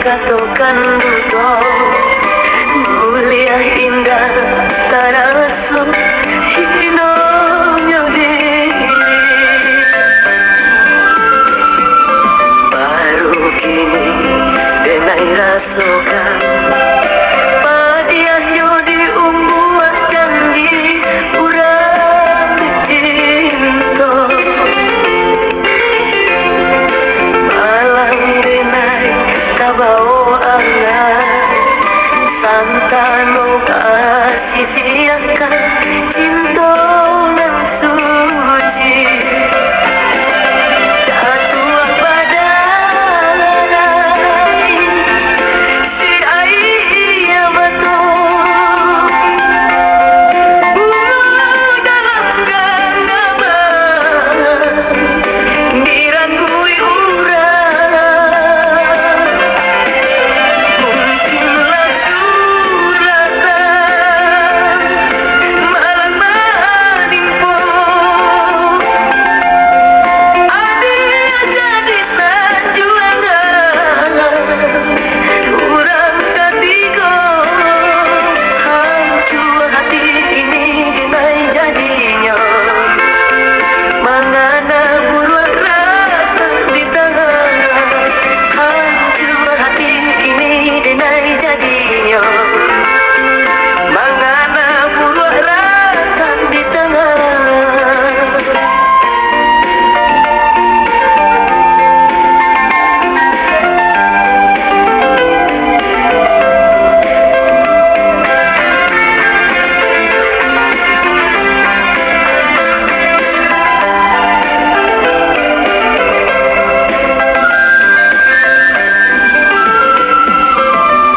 katokan duto mulia indah taraso hinomyo diri baru kini denai rasokan padiahnya diumbuat janji urang cinta malang denai kabau angan santano kasisiakan cinta nan suci jatuh pada rai si ayah betul bunga dalam genggaman dirangkui urang mungkinlah suratan malang menimpa adil jadi sanjuangan urang ketiga hancur hati ini genai jadinya mangana buruan rata di tangan hancur hati ini genai jadinya mangana buruan rata di tangan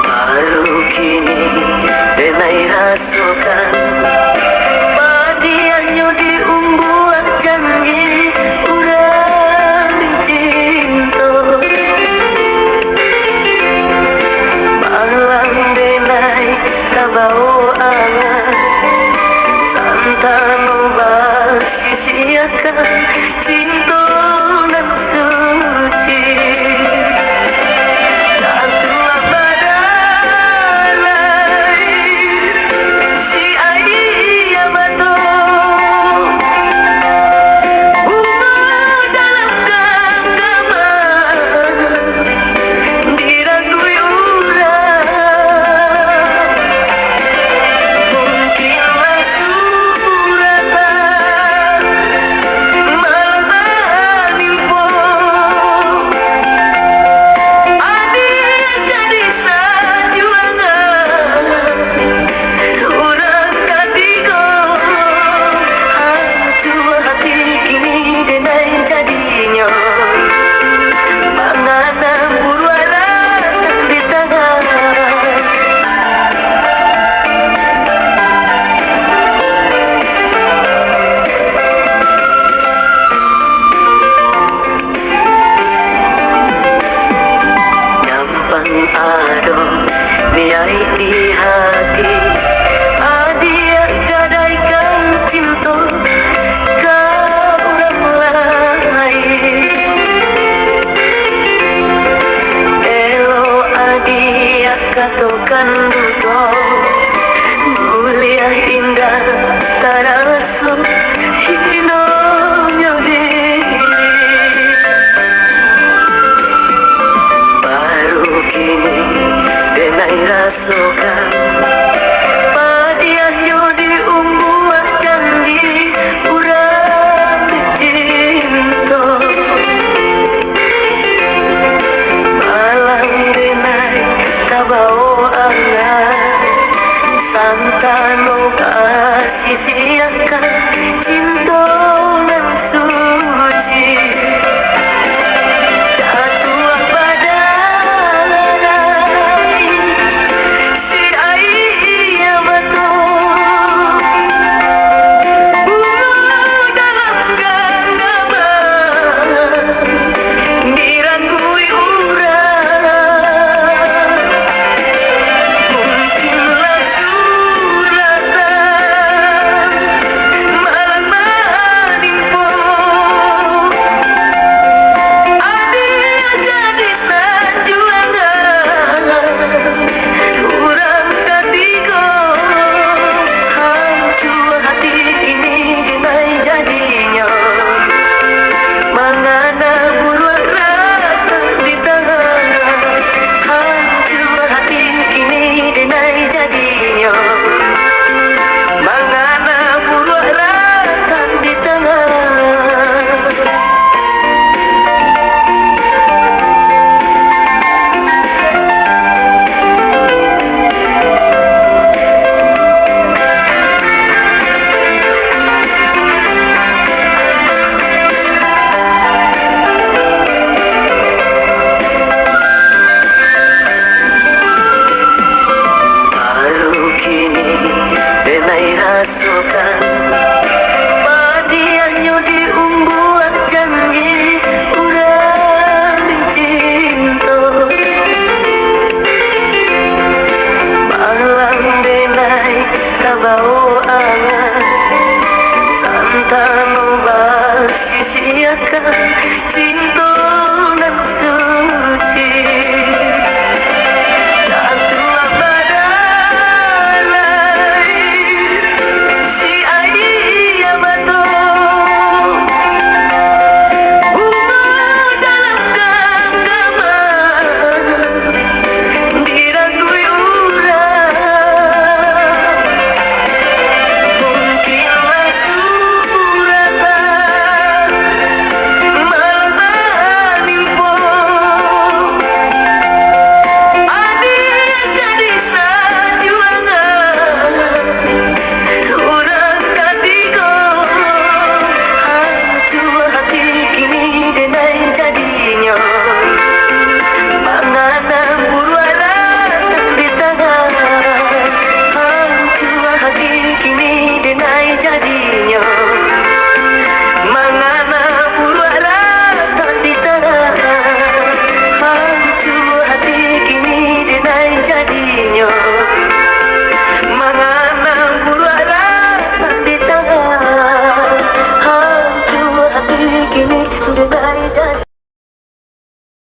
baru kini denai rasukan padiahnya diumbuat janji urang cinta malang denai kabau angan santano basisiakan cinta nan suci jatuh pada rai si ayah betul bunga dalam genggaman dirangkui urang mungkinlah suratan malang menimpa adil jadi sanjuangan urang ketiga hancur hati kini denai jadinya mangana buruan rata di tangan nyampang ado niai di hati adia gadaikan cinta ka urang lain elo adia katokan duto mulia indah taraso hinomyo diri baru kini denai rasokan padiahnya diumbuat janji urang cinta malang denai kabau angan santano kasisiakan cinta nan suci jatuh pada rai si sia-siakan cinta nan suci. Tak tua badai si ayah mato bunga dalam genggaman dirandui urang. Mungkinlah suratan malah nimpo adik jadi sajuangan urang katigo. Hancur hati kini denai jadinya mangana buruara di tangan. Hancur hati kini denai jadinya mangana buruara di tangan. Hancur hati kini denai jadinya mangana buruara di tangan. Hancur hati kini denai